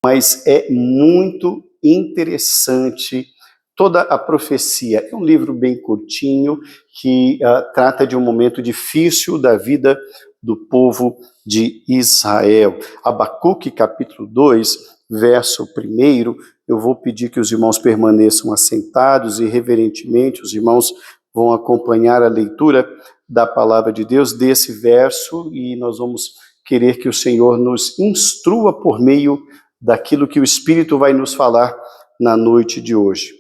mas é muito interessante toda a profecia. É um livro bem curtinho que trata de um momento difícil da vida do povo de Israel. Abacuque, capítulo 2, verso 1, eu vou pedir que os irmãos permaneçam assentados e reverentemente os irmãos vão acompanhar a leitura da palavra de Deus desse verso e nós vamos querer que o Senhor nos instrua por meio daquilo que o Espírito vai nos falar na noite de hoje.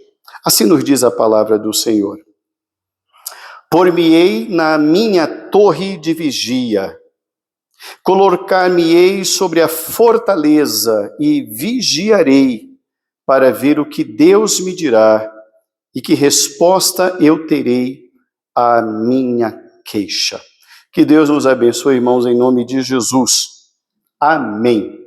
Assim nos diz a palavra do Senhor. Por-me-ei na minha torre de vigia, colocar-me-ei sobre a fortaleza e vigiarei para ver o que Deus me dirá e que resposta eu terei à minha queixa. Que Deus nos abençoe, irmãos, em nome de Jesus. Amém.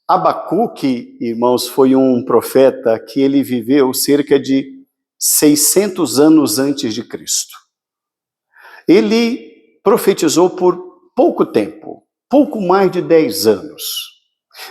Abacuque, irmãos, foi um profeta que ele viveu cerca de 600 anos antes de Cristo. Ele profetizou por pouco tempo, pouco mais de 10 anos.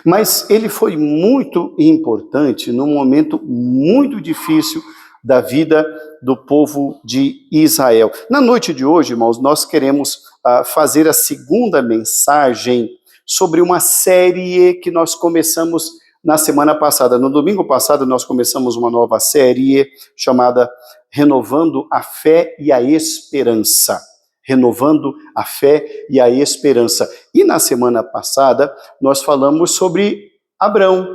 Mas ele foi muito importante num momento muito difícil da vida do povo de Israel. Na noite de hoje, irmãos, nós queremos fazer a segunda mensagem sobre uma série que nós começamos na semana passada. No domingo passado, nós começamos uma nova série chamada Renovando a Fé e a Esperança. Renovando a Fé e a Esperança. E na semana passada, nós falamos sobre Abrão.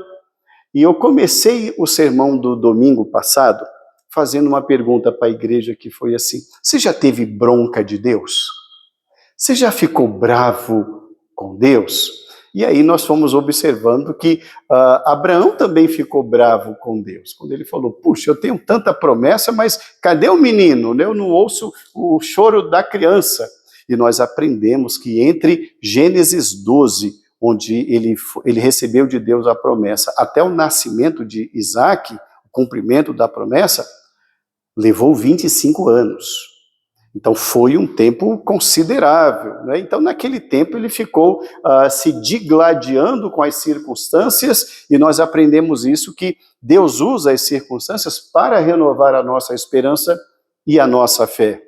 E eu comecei o sermão do domingo passado fazendo uma pergunta para a igreja que foi assim: você já teve bronca de Deus? Você já ficou bravo com Deus? E aí nós fomos observando que Abraão também ficou bravo com Deus, quando ele falou: puxa, eu tenho tanta promessa, mas cadê o menino? Eu não ouço o choro da criança. E nós aprendemos que entre Gênesis 12, onde ele recebeu de Deus a promessa, até o nascimento de Isaac, o cumprimento da promessa, levou 25 anos. Então foi um tempo considerável, né? Então naquele tempo ele ficou se digladiando com as circunstâncias e nós aprendemos isso, que Deus usa as circunstâncias para renovar a nossa esperança e a nossa fé.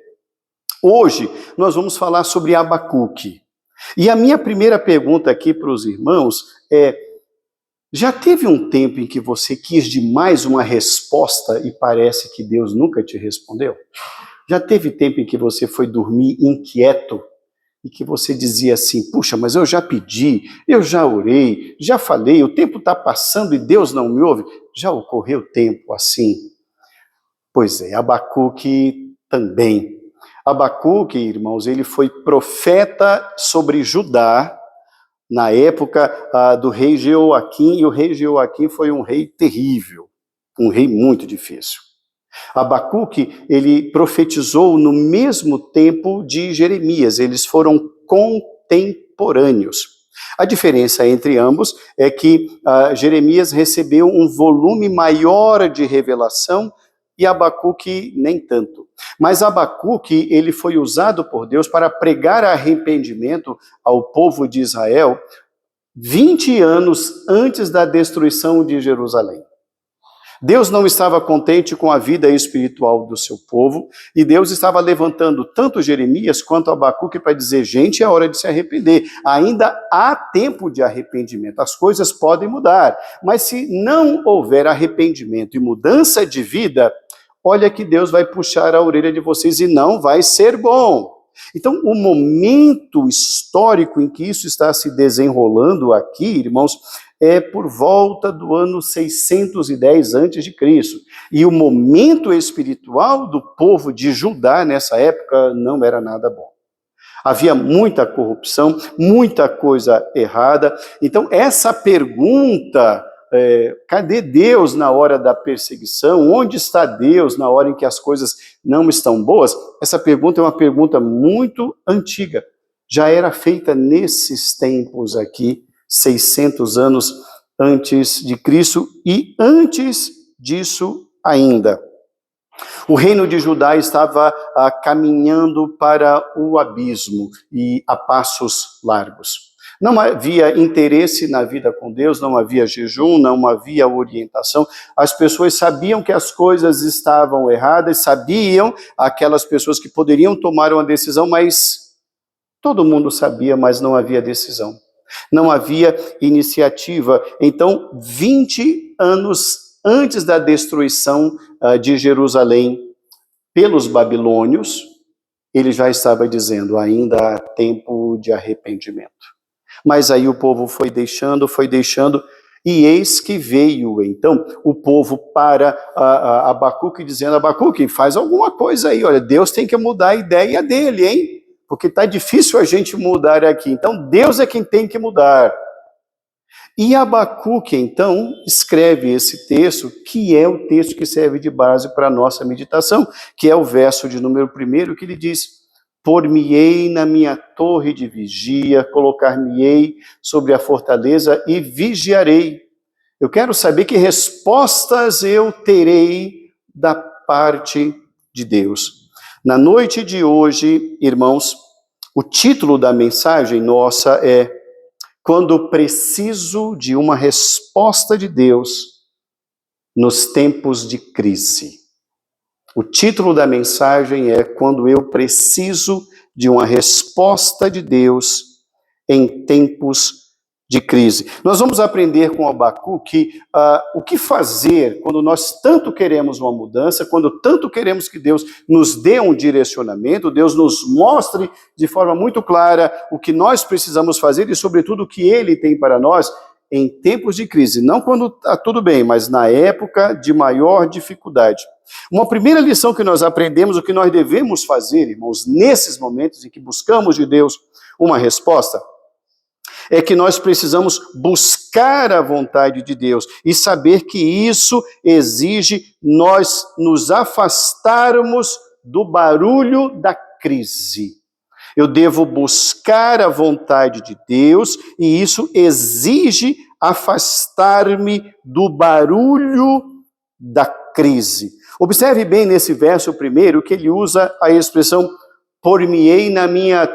Hoje nós vamos falar sobre Abacuque. E a minha primeira pergunta aqui para os irmãos é: já teve um tempo em que você quis demais uma resposta e parece que Deus nunca te respondeu? Já teve tempo em que você foi dormir inquieto e que você dizia assim: puxa, mas eu já pedi, eu já orei, já falei, o tempo está passando e Deus não me ouve? Já ocorreu tempo assim? Pois é, Abacuque também. Abacuque, irmãos, ele foi profeta sobre Judá na época do rei Jeoaquim, e o rei Jeoaquim foi um rei terrível, um rei muito difícil. Abacuque, ele profetizou no mesmo tempo de Jeremias, eles foram contemporâneos. A diferença entre ambos é que Jeremias recebeu um volume maior de revelação e Abacuque nem tanto. Mas Abacuque, ele foi usado por Deus para pregar arrependimento ao povo de Israel 20 anos antes da destruição de Jerusalém. Deus não estava contente com a vida espiritual do seu povo, e Deus estava levantando tanto Jeremias quanto Abacuque para dizer: gente, é hora de se arrepender, ainda há tempo de arrependimento, as coisas podem mudar, mas se não houver arrependimento e mudança de vida, olha que Deus vai puxar a orelha de vocês e não vai ser bom. Então, o momento histórico em que isso está se desenrolando aqui, irmãos, é por volta do ano 610 a.C. E o momento espiritual do povo de Judá nessa época não era nada bom. Havia muita corrupção, muita coisa errada. Então, essa pergunta, cadê Deus na hora da perseguição? Onde está Deus na hora em que as coisas não estão boas? Essa pergunta é uma pergunta muito antiga. Já era feita nesses tempos aqui, 600 anos antes de Cristo e antes disso ainda. O reino de Judá estava caminhando para o abismo e a passos largos. Não havia interesse na vida com Deus, não havia jejum, não havia orientação. As pessoas sabiam que as coisas estavam erradas, sabiam aquelas pessoas que poderiam tomar uma decisão, mas todo mundo sabia, mas não havia decisão. Não havia iniciativa. Então, 20 anos antes da destruição de Jerusalém pelos babilônios, ele já estava dizendo, ainda há tempo de arrependimento. Mas aí o povo foi deixando, e eis que veio, então, o povo para Abacuque, dizendo, Abacuque, faz alguma coisa aí, olha, Deus tem que mudar a ideia dele, hein? Porque está difícil a gente mudar aqui, então Deus é quem tem que mudar. E Abacuque, então, escreve esse texto, que é o texto que serve de base para a nossa meditação, que é o verso de número 1, que ele diz, por-me-ei na minha torre de vigia, colocar-me-ei sobre a fortaleza e vigiarei. Eu quero saber que respostas eu terei da parte de Deus. Na noite de hoje, irmãos, o título da mensagem nossa é Quando preciso de uma resposta de Deus nos tempos de crise. O título da mensagem é Quando eu preciso de uma resposta de Deus em tempos de crise. Nós vamos aprender com Abacuque o que fazer quando nós tanto queremos uma mudança, quando tanto queremos que Deus nos dê um direcionamento, Deus nos mostre de forma muito clara o que nós precisamos fazer e, sobretudo, o que Ele tem para nós em tempos de crise. Não quando está tudo bem, mas na época de maior dificuldade. Uma primeira lição que nós aprendemos, o que nós devemos fazer, irmãos, nesses momentos em que buscamos de Deus uma resposta, é que nós precisamos buscar a vontade de Deus e saber que isso exige nós nos afastarmos do barulho da crise. Eu devo buscar a vontade de Deus e isso exige afastar-me do barulho da crise. Observe bem nesse verso primeiro que ele usa a expressão por-me-ei na minha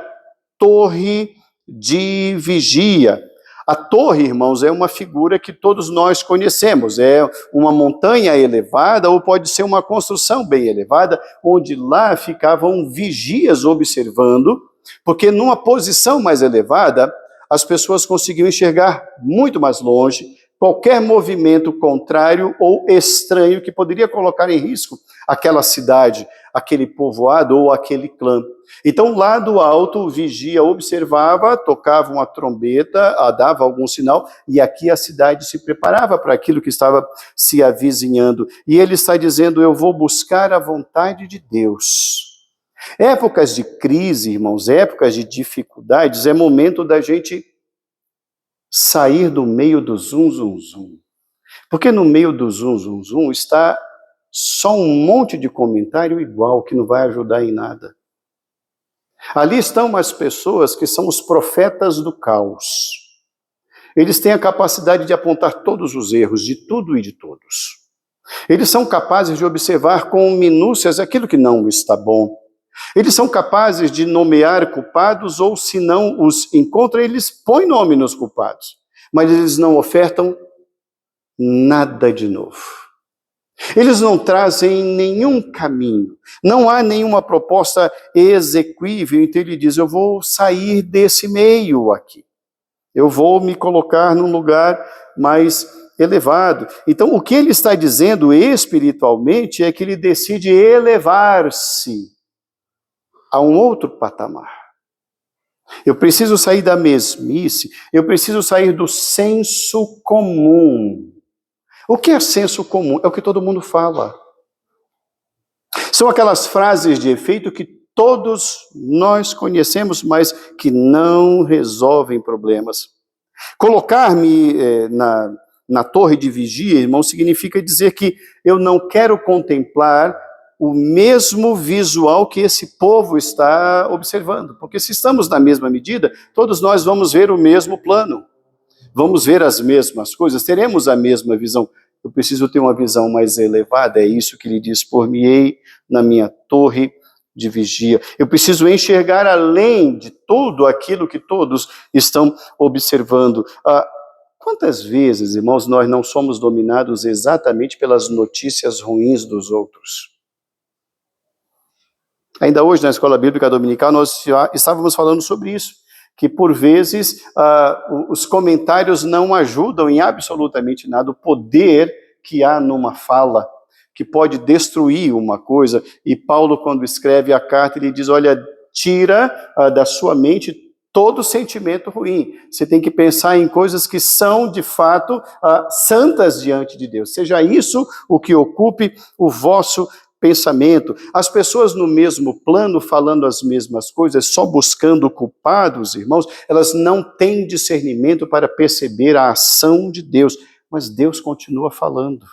torre de vigia. A torre, irmãos, é uma figura que todos nós conhecemos. É uma montanha elevada ou pode ser uma construção bem elevada, onde lá ficavam vigias observando, porque numa posição mais elevada, as pessoas conseguiam enxergar muito mais longe qualquer movimento contrário ou estranho que poderia colocar em risco aquela cidade, aquele povoado ou aquele clã. Então, lá do alto, o vigia observava, tocava uma trombeta, dava algum sinal, e aqui a cidade se preparava para aquilo que estava se avizinhando. E ele está dizendo, eu vou buscar a vontade de Deus. Épocas de crise, irmãos, épocas de dificuldades, é momento da gente sair do meio do zum, zum, zum. Porque no meio do zum, zum, zum está só um monte de comentário igual, que não vai ajudar em nada. Ali estão as pessoas que são os profetas do caos. Eles têm a capacidade de apontar todos os erros de tudo e de todos. Eles são capazes de observar com minúcias aquilo que não está bom. Eles são capazes de nomear culpados ou, se não os encontram, eles põem nome nos culpados. Mas eles não ofertam nada de novo. Eles não trazem nenhum caminho. Não há nenhuma proposta exequível. Então ele diz, eu vou sair desse meio aqui. Eu vou me colocar num lugar mais elevado. Então o que ele está dizendo espiritualmente é que ele decide elevar-se a um outro patamar. Eu preciso sair da mesmice, eu preciso sair do senso comum. O que é senso comum? É o que todo mundo fala. São aquelas frases de efeito que todos nós conhecemos, mas que não resolvem problemas. Colocar-me na torre de vigia, irmão, significa dizer que eu não quero contemplar o mesmo visual que esse povo está observando. Porque se estamos na mesma medida, todos nós vamos ver o mesmo plano. Vamos ver as mesmas coisas, teremos a mesma visão. Eu preciso ter uma visão mais elevada, é isso que ele diz, por-me-ei na minha torre de vigia. Eu preciso enxergar além de tudo aquilo que todos estão observando. Quantas vezes, irmãos, nós não somos dominados exatamente pelas notícias ruins dos outros? Ainda hoje, na Escola Bíblica Dominical, nós já estávamos falando sobre isso, que por vezes os comentários não ajudam em absolutamente nada. O poder que há numa fala, que pode destruir uma coisa. E Paulo, quando escreve a carta, ele diz, olha, tira da sua mente todo sentimento ruim. Você tem que pensar em coisas que são, de fato, santas diante de Deus. Seja isso o que ocupe o vosso pensamento. As pessoas no mesmo plano, falando as mesmas coisas, só buscando culpados, irmãos, elas não têm discernimento para perceber a ação de Deus, mas Deus continua falando.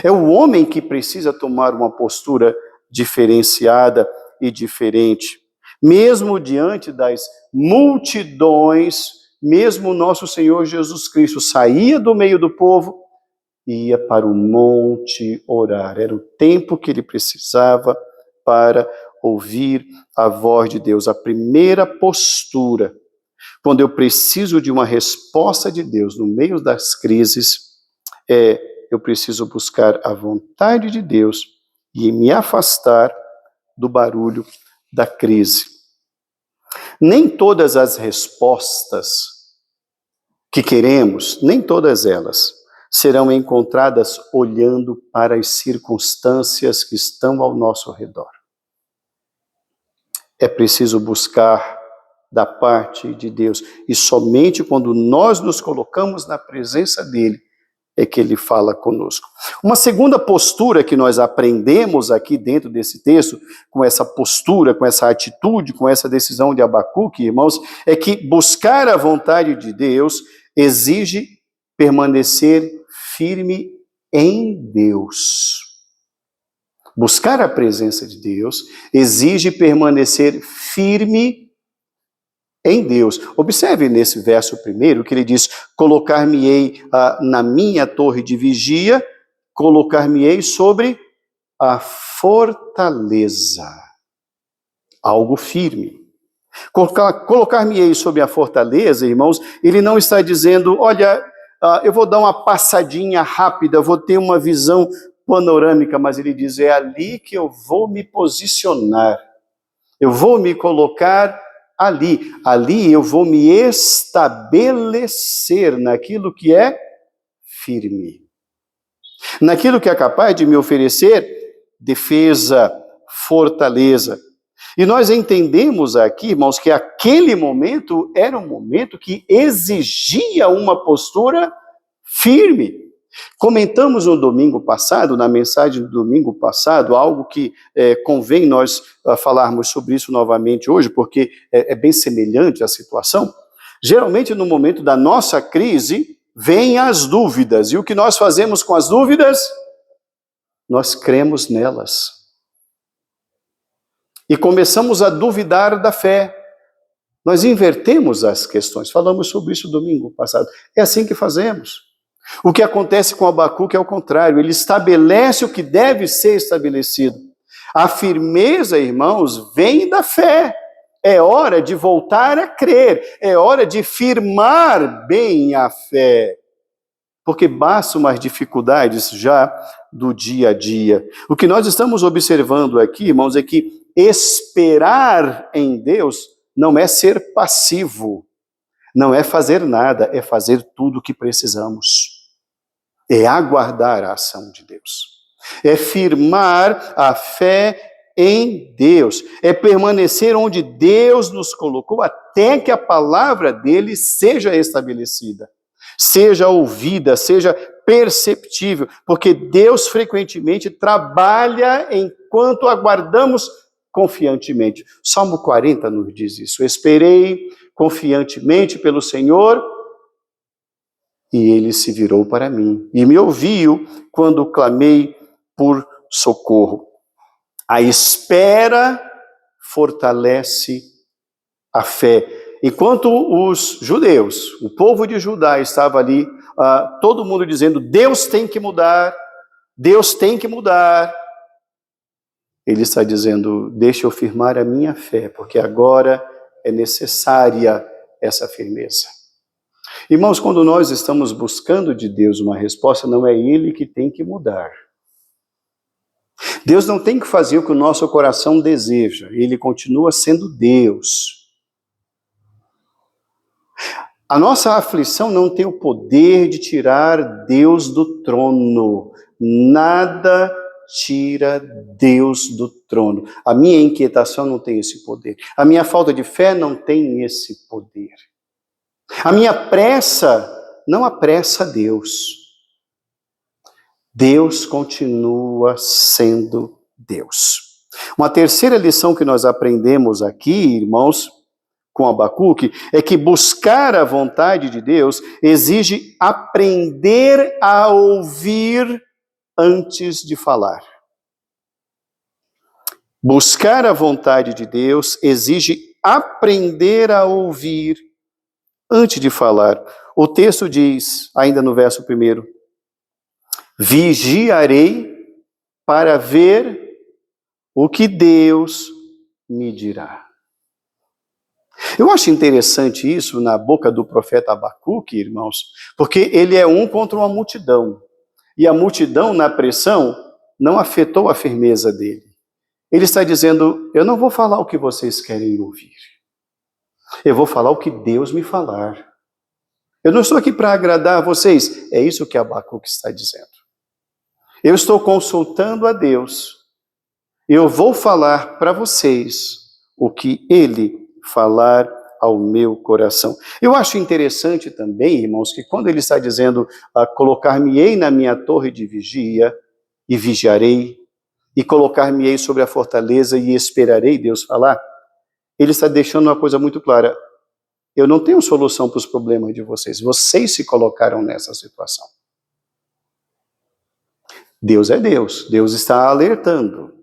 É o homem que precisa tomar uma postura diferenciada e diferente. Mesmo diante das multidões, mesmo o nosso Senhor Jesus Cristo saía do meio do povo, ia para o monte orar. Era o tempo que ele precisava para ouvir a voz de Deus. A primeira postura, quando eu preciso de uma resposta de Deus no meio das crises, eu preciso buscar a vontade de Deus e me afastar do barulho da crise. Nem todas as respostas que queremos, nem todas elas, serão encontradas olhando para as circunstâncias que estão ao nosso redor. É preciso buscar da parte de Deus, e somente quando nós nos colocamos na presença dele, é que ele fala conosco. Uma segunda postura que nós aprendemos aqui dentro desse texto, com essa postura, com essa atitude, com essa decisão de Abacuque, irmãos, é que buscar a vontade de Deus exige permanecer firme em Deus. Buscar a presença de Deus exige permanecer firme em Deus. Observe nesse verso primeiro que ele diz, colocar-me-ei na minha torre de vigia, colocar-me-ei sobre a fortaleza. Algo firme. Colocar-me-ei sobre a fortaleza, irmãos, ele não está dizendo, olha, eu vou dar uma passadinha rápida, vou ter uma visão panorâmica, mas ele diz, é ali que eu vou me posicionar. Eu vou me colocar ali. Ali eu vou me estabelecer naquilo que é firme. Naquilo que é capaz de me oferecer defesa, fortaleza. E nós entendemos aqui, irmãos, que aquele momento era um momento que exigia uma postura firme. Comentamos no domingo passado, na mensagem do domingo passado, algo que convém nós falarmos sobre isso novamente hoje, porque é bem semelhante à situação. Geralmente, no momento da nossa crise, vêm as dúvidas. E o que nós fazemos com as dúvidas? Nós cremos nelas. E começamos a duvidar da fé. Nós invertemos as questões. Falamos sobre isso domingo passado. É assim que fazemos. O que acontece com Abacuque é o contrário. Ele estabelece o que deve ser estabelecido. A firmeza, irmãos, vem da fé. É hora de voltar a crer. É hora de firmar bem a fé. Porque bastam as dificuldades já do dia a dia. O que nós estamos observando aqui, irmãos, é que esperar em Deus não é ser passivo, não é fazer nada, é fazer tudo o que precisamos. É aguardar a ação de Deus. É firmar a fé em Deus. É permanecer onde Deus nos colocou até que a palavra dele seja estabelecida, seja ouvida, seja perceptível, porque Deus frequentemente trabalha enquanto aguardamos confiantemente. Salmo 40 nos diz isso. Esperei confiantemente pelo Senhor e ele se virou para mim e me ouviu quando clamei por socorro. A espera fortalece a fé. Enquanto os judeus, o povo de Judá estava ali, todo mundo dizendo, Deus tem que mudar, Deus tem que mudar. Ele está dizendo, deixa eu firmar a minha fé, porque agora é necessária essa firmeza. Irmãos, quando nós estamos buscando de Deus uma resposta, não é Ele que tem que mudar. Deus não tem que fazer o que o nosso coração deseja, Ele continua sendo Deus. A nossa aflição não tem o poder de tirar Deus do trono. Nada tira Deus do trono. A minha inquietação não tem esse poder. A minha falta de fé não tem esse poder. A minha pressa não apressa Deus. Deus continua sendo Deus. Uma terceira lição que nós aprendemos aqui, irmãos, com Abacuque, é que buscar a vontade de Deus exige aprender a ouvir antes de falar. Buscar a vontade de Deus exige aprender a ouvir antes de falar. O texto diz, ainda no verso 1, vigiarei para ver o que Deus me dirá. Eu acho interessante isso na boca do profeta Abacuque, irmãos, porque ele é um contra uma multidão. E a multidão, na pressão, não afetou a firmeza dele. Ele está dizendo, eu não vou falar o que vocês querem ouvir. Eu vou falar o que Deus me falar. Eu não estou aqui para agradar vocês. É isso que Abacuque está dizendo. Eu estou consultando a Deus. Eu vou falar para vocês o que Ele falar ao meu coração. Eu acho interessante também, irmãos, que quando ele está dizendo colocar-me-ei na minha torre de vigia e vigiarei, e colocar-me-ei sobre a fortaleza e esperarei Deus falar, ele está deixando uma coisa muito clara. Eu não tenho solução para os problemas de vocês. Vocês se colocaram nessa situação. Deus é Deus. Deus está alertando.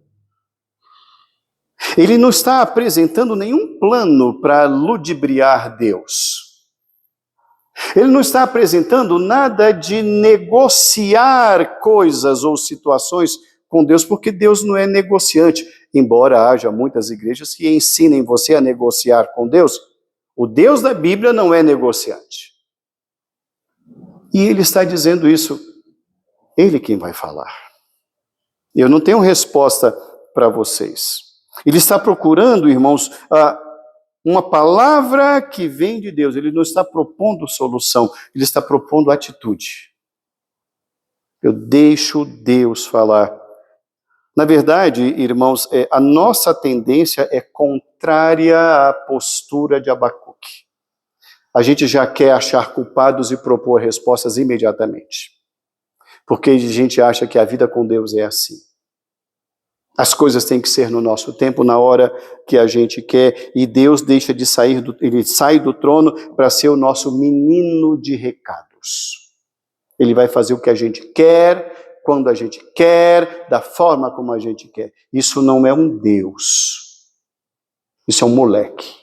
Ele não está apresentando nenhum plano para ludibriar Deus. Ele não está apresentando nada de negociar coisas ou situações com Deus, porque Deus não é negociante. Embora haja muitas igrejas que ensinem você a negociar com Deus, o Deus da Bíblia não é negociante. E ele está dizendo isso, ele quem vai falar. Eu não tenho resposta para vocês. Ele está procurando, irmãos, uma palavra que vem de Deus. Ele não está propondo solução, ele está propondo atitude. Eu deixo Deus falar. Na verdade, irmãos, a nossa tendência é contrária à postura de Abacuque. A gente já quer achar culpados e propor respostas imediatamente. Porque a gente acha que a vida com Deus é assim. As coisas têm que ser no nosso tempo, na hora que a gente quer, e Deus deixa de sair, ele sai do trono para ser o nosso menino de recados. Ele vai fazer o que a gente quer, quando a gente quer, da forma como a gente quer. Isso não é um Deus. Isso é um moleque.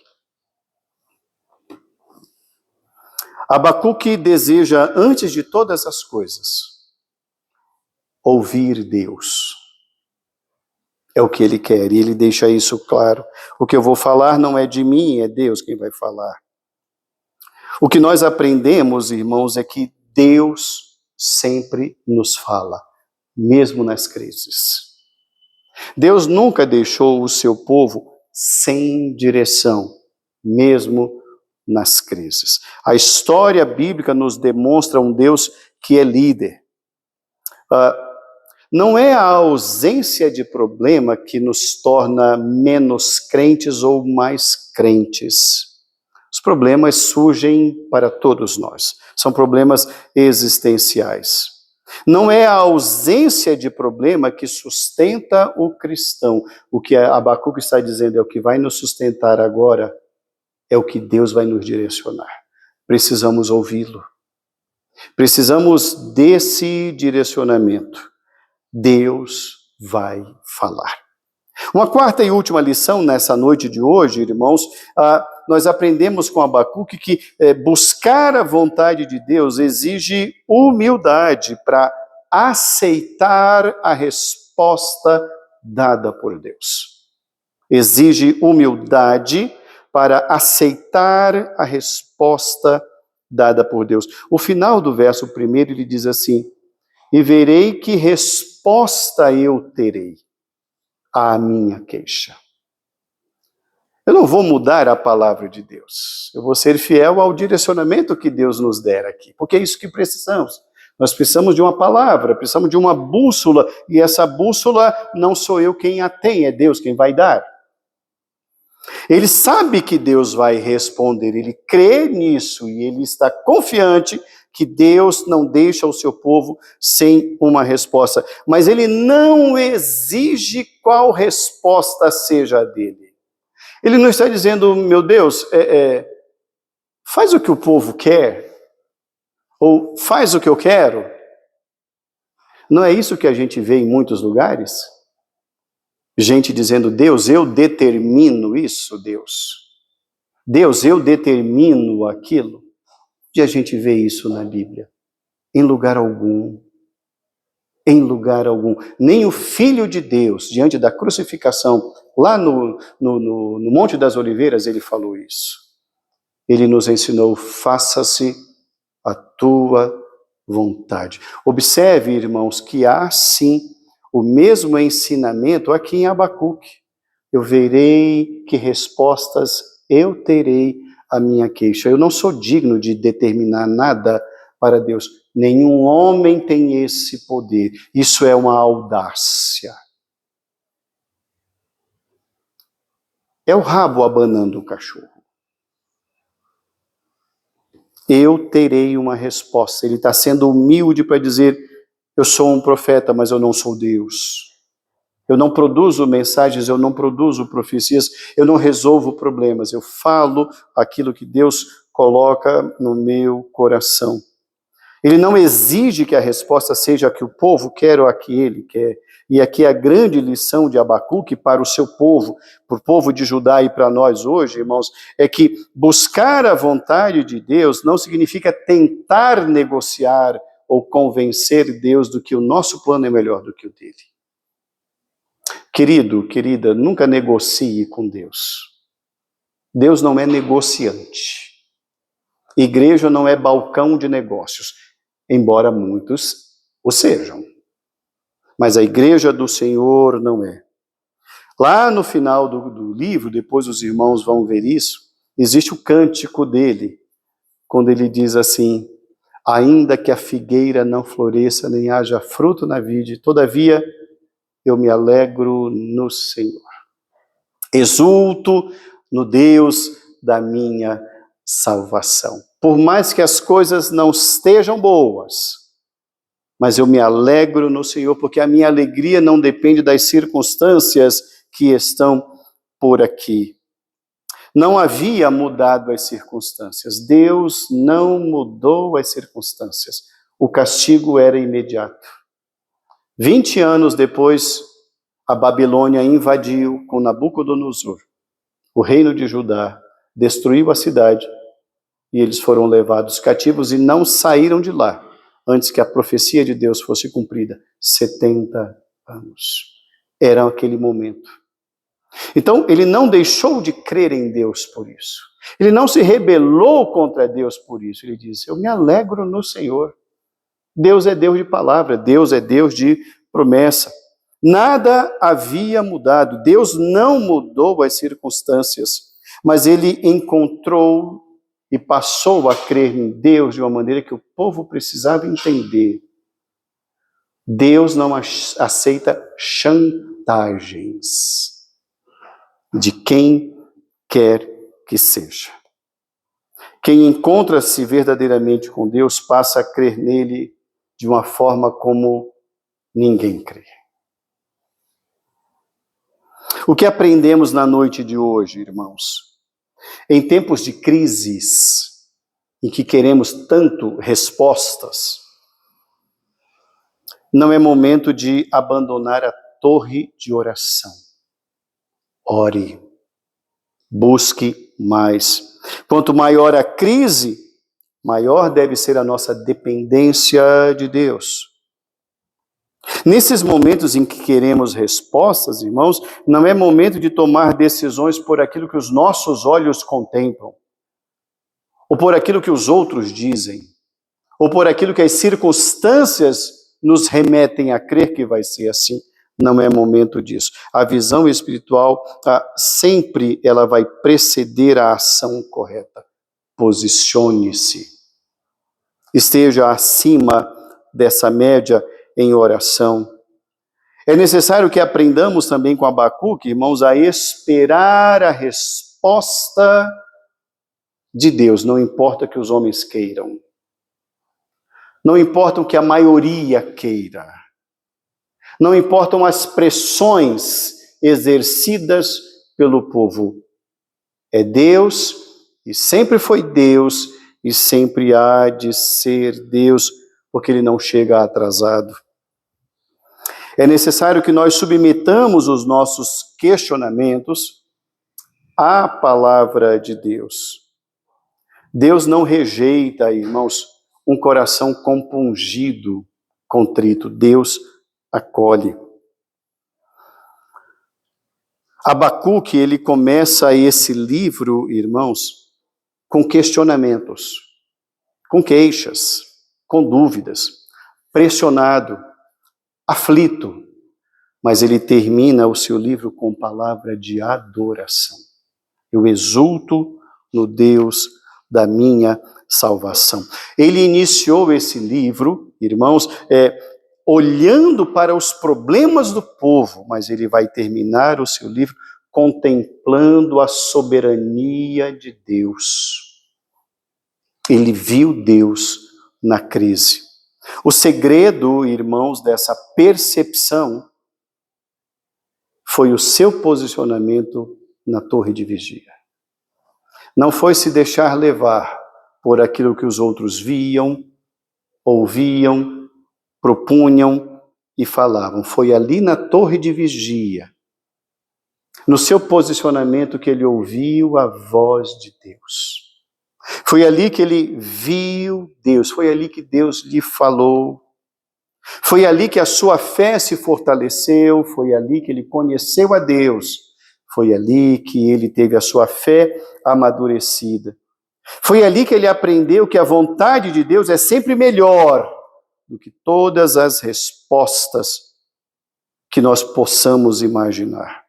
Abacuque deseja, antes de todas as coisas, ouvir Deus. É o que ele quer, e ele deixa isso claro. O que eu vou falar não é de mim, é Deus quem vai falar. O que nós aprendemos, irmãos, é que Deus sempre nos fala, mesmo nas crises. Deus nunca deixou o seu povo sem direção, mesmo nas crises. A história bíblica nos demonstra um Deus que é líder. Não é a ausência de problema que nos torna menos crentes ou mais crentes. Os problemas surgem para todos nós. São problemas existenciais. Não é a ausência de problema que sustenta o cristão. O que Abacuque está dizendo é o que vai nos sustentar agora, é o que Deus vai nos direcionar. Precisamos ouvi-lo. Precisamos desse direcionamento. Deus vai falar. Uma quarta e última lição nessa noite de hoje, irmãos, nós aprendemos com Abacuque que buscar a vontade de Deus exige humildade para aceitar a resposta dada por Deus. Exige humildade para aceitar a resposta dada por Deus. O final do verso 1, ele diz assim: e verei que resposta eu terei à minha queixa. Eu não vou mudar a palavra de Deus. Eu vou ser fiel ao direcionamento que Deus nos der aqui, porque é isso que precisamos. Nós precisamos de uma palavra, precisamos de uma bússola, e essa bússola não sou eu quem a tem, é Deus quem vai dar. Ele sabe que Deus vai responder, ele crê nisso, e ele está confiante que Deus não deixa o seu povo sem uma resposta. Mas ele não exige qual resposta seja a dele. Ele não está dizendo, meu Deus, faz o que o povo quer, ou faz o que eu quero. Não é isso que a gente vê em muitos lugares? Gente dizendo, Deus, eu determino isso, Deus. Deus, eu determino aquilo. E a gente vê isso na Bíblia? Em lugar algum. Em lugar algum. Nem o Filho de Deus, diante da crucificação, lá no Monte das Oliveiras, ele falou isso. Ele nos ensinou, faça-se a tua vontade. Observe, irmãos, que há sim o mesmo ensinamento aqui em Abacuque. Eu verei que respostas eu terei à minha queixa. Eu não sou digno de determinar nada para Deus. Nenhum homem tem esse poder. Isso é uma audácia. É o rabo abanando o cachorro. Eu terei uma resposta. Ele está sendo humilde para dizer, eu sou um profeta, mas eu não sou Deus. Eu não produzo mensagens, eu não produzo profecias, eu não resolvo problemas. Eu falo aquilo que Deus coloca no meu coração. Ele não exige que a resposta seja a que o povo quer ou a que ele quer. E aqui a grande lição de Abacuque para o seu povo, para o povo de Judá e para nós hoje, irmãos, é que buscar a vontade de Deus não significa tentar negociar ou convencer Deus do que o nosso plano é melhor do que o dele. Querido, querida, nunca negocie com Deus. Deus não é negociante. Igreja não é balcão de negócios, embora muitos o sejam. Mas a igreja do Senhor não é. Lá no final do livro, depois os irmãos vão ver isso, existe o cântico dele, quando ele diz assim, ainda que a figueira não floresça, nem haja fruto na vide, todavia eu me alegro no Senhor. Exulto no Deus da minha salvação. Por mais que as coisas não estejam boas, mas eu me alegro no Senhor, porque a minha alegria não depende das circunstâncias que estão por aqui. Não havia mudado as circunstâncias. Deus não mudou as circunstâncias. O castigo era imediato. 20 anos depois, a Babilônia invadiu com Nabucodonosor o reino de Judá, destruiu a cidade e eles foram levados cativos e não saíram de lá antes que a profecia de Deus fosse cumprida. 70 anos. Era aquele momento. Então, ele não deixou de crer em Deus por isso. Ele não se rebelou contra Deus por isso. Ele disse, eu me alegro no Senhor. Deus é Deus de palavra, Deus é Deus de promessa. Nada havia mudado, Deus não mudou as circunstâncias, mas ele encontrou e passou a crer em Deus de uma maneira que o povo precisava entender. Deus não aceita chantagens de quem quer que seja. Quem encontra-se verdadeiramente com Deus passa a crer nele de uma forma como ninguém crê. O que aprendemos na noite de hoje, irmãos? Em tempos de crises, em que queremos tanto respostas, não é momento de abandonar a torre de oração. Ore, busque mais. Quanto maior a crise, maior deve ser a nossa dependência de Deus. Nesses momentos em que queremos respostas, irmãos, não é momento de tomar decisões por aquilo que os nossos olhos contemplam, ou por aquilo que os outros dizem, ou por aquilo que as circunstâncias nos remetem a crer que vai ser assim. Não é momento disso. A visão espiritual, sempre ela vai preceder a ação correta. Posicione-se. Esteja acima dessa média em oração. É necessário que aprendamos também com Abacuque, irmãos, a esperar a resposta de Deus. Não importa o que os homens queiram. Não importa o que a maioria queira. Não importam as pressões exercidas pelo povo. É Deus, e sempre foi Deus, e sempre há de ser Deus, porque Ele não chega atrasado. É necessário que nós submetamos os nossos questionamentos à palavra de Deus. Deus não rejeita, irmãos, um coração compungido, contrito. Deus acolhe. Abacuque, ele começa esse livro, irmãos, com questionamentos, com queixas, com dúvidas, pressionado, aflito, mas ele termina o seu livro com palavra de adoração. Eu exulto no Deus da minha salvação. Ele iniciou esse livro, irmãos, olhando para os problemas do povo, mas ele vai terminar o seu livro contemplando a soberania de Deus. Ele viu Deus na crise. O segredo, irmãos, dessa percepção foi o seu posicionamento na torre de vigia. Não foi se deixar levar por aquilo que os outros viam, ouviam, propunham e falavam. Foi ali na torre de vigia, no seu posicionamento, que ele ouviu a voz de Deus. Foi ali que ele viu Deus, foi ali que Deus lhe falou. Foi ali que a sua fé se fortaleceu, foi ali que ele conheceu a Deus. Foi ali que ele teve a sua fé amadurecida. Foi ali que ele aprendeu que a vontade de Deus é sempre melhor do que todas as respostas que nós possamos imaginar.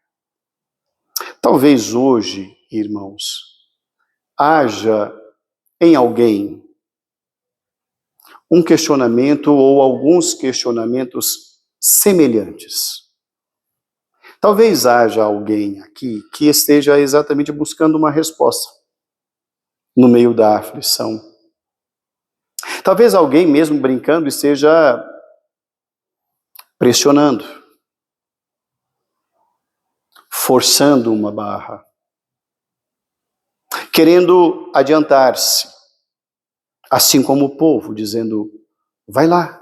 Talvez hoje, irmãos, haja em alguém um questionamento ou alguns questionamentos semelhantes. Talvez haja alguém aqui que esteja exatamente buscando uma resposta no meio da aflição. Talvez alguém mesmo brincando esteja pressionando, forçando uma barra, querendo adiantar-se, assim como o povo, dizendo, vai lá,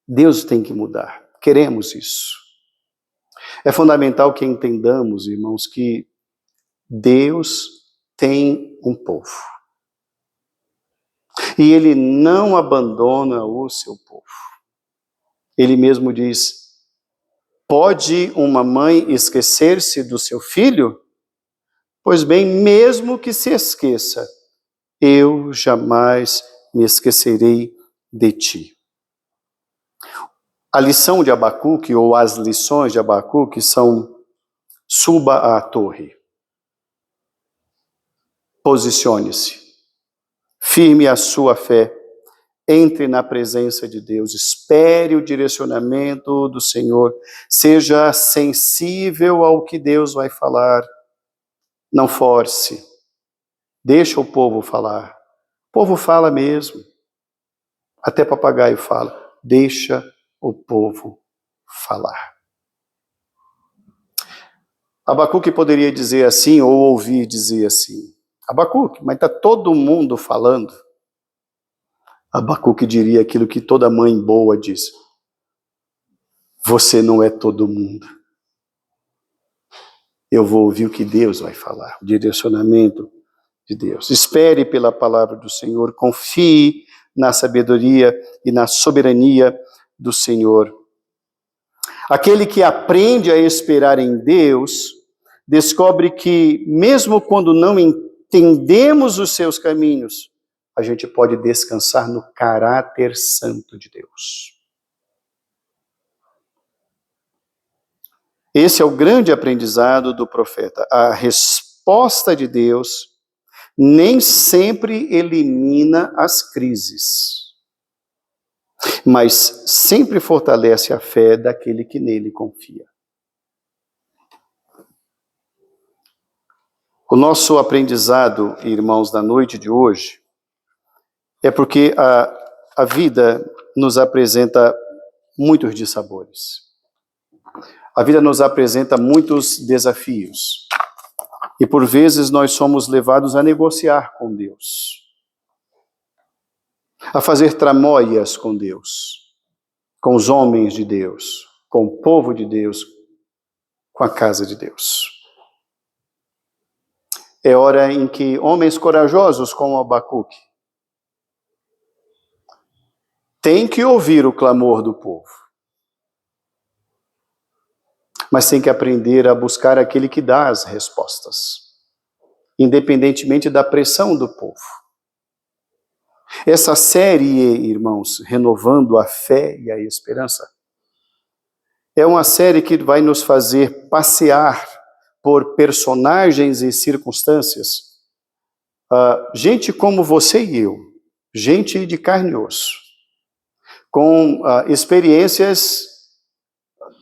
Deus tem que mudar, queremos isso. É fundamental que entendamos, irmãos, que Deus tem um povo. E Ele não abandona o seu povo. Ele mesmo diz, pode uma mãe esquecer-se do seu filho? Pois bem, mesmo que se esqueça, eu jamais me esquecerei de ti. A lição de Abacuque, ou as lições de Abacuque, são: suba à torre, posicione-se, firme a sua fé, entre na presença de Deus, espere o direcionamento do Senhor, seja sensível ao que Deus vai falar, não force, deixa o povo falar. O povo fala mesmo, até papagaio fala, deixa o povo falar. Abacuque poderia dizer assim, ou ouvir dizer assim, Abacuque, mas está todo mundo falando. Abacuque diria aquilo que toda mãe boa diz, você não é todo mundo. Eu vou ouvir o que Deus vai falar, o direcionamento de Deus. Espere pela palavra do Senhor, confie na sabedoria e na soberania do Senhor. Aquele que aprende a esperar em Deus, descobre que, mesmo quando não entendemos os seus caminhos, a gente pode descansar no caráter santo de Deus. Esse é o grande aprendizado do profeta. A resposta de Deus nem sempre elimina as crises, mas sempre fortalece a fé daquele que nele confia. O nosso aprendizado, irmãos, da noite de hoje, é porque a vida nos apresenta muitos dissabores. A vida nos apresenta muitos desafios. E por vezes nós somos levados a negociar com Deus, a fazer tramóias com Deus, com os homens de Deus, com o povo de Deus, com a casa de Deus. É hora em que homens corajosos como Abacuque têm que ouvir o clamor do povo, mas têm que aprender a buscar aquele que dá as respostas, independentemente da pressão do povo. Essa série, irmãos, Renovando a Fé e a Esperança, é uma série que vai nos fazer passear por personagens e circunstâncias, gente como você e eu, gente de carne e osso, com experiências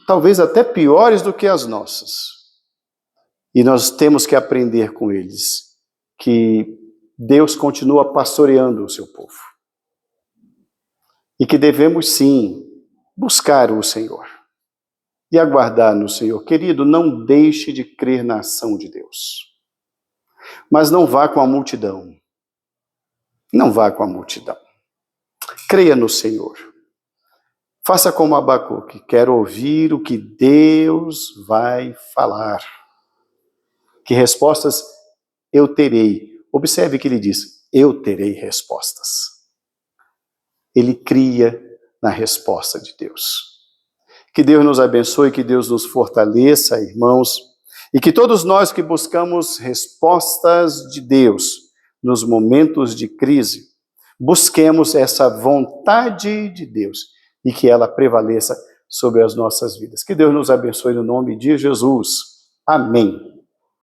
talvez até piores do que as nossas. E nós temos que aprender com eles que Deus continua pastoreando o seu povo. E que devemos sim buscar o Senhor e aguardar no Senhor. Querido, não deixe de crer na ação de Deus. Mas não vá com a multidão. Não vá com a multidão. Creia no Senhor. Faça como Abacuque, quero ouvir o que Deus vai falar. Que respostas eu terei? Observe que ele diz, eu terei respostas. Ele cria na resposta de Deus. Que Deus nos abençoe, que Deus nos fortaleça, irmãos, e que todos nós que buscamos respostas de Deus nos momentos de crise, busquemos essa vontade de Deus e que ela prevaleça sobre as nossas vidas. Que Deus nos abençoe no nome de Jesus. Amém.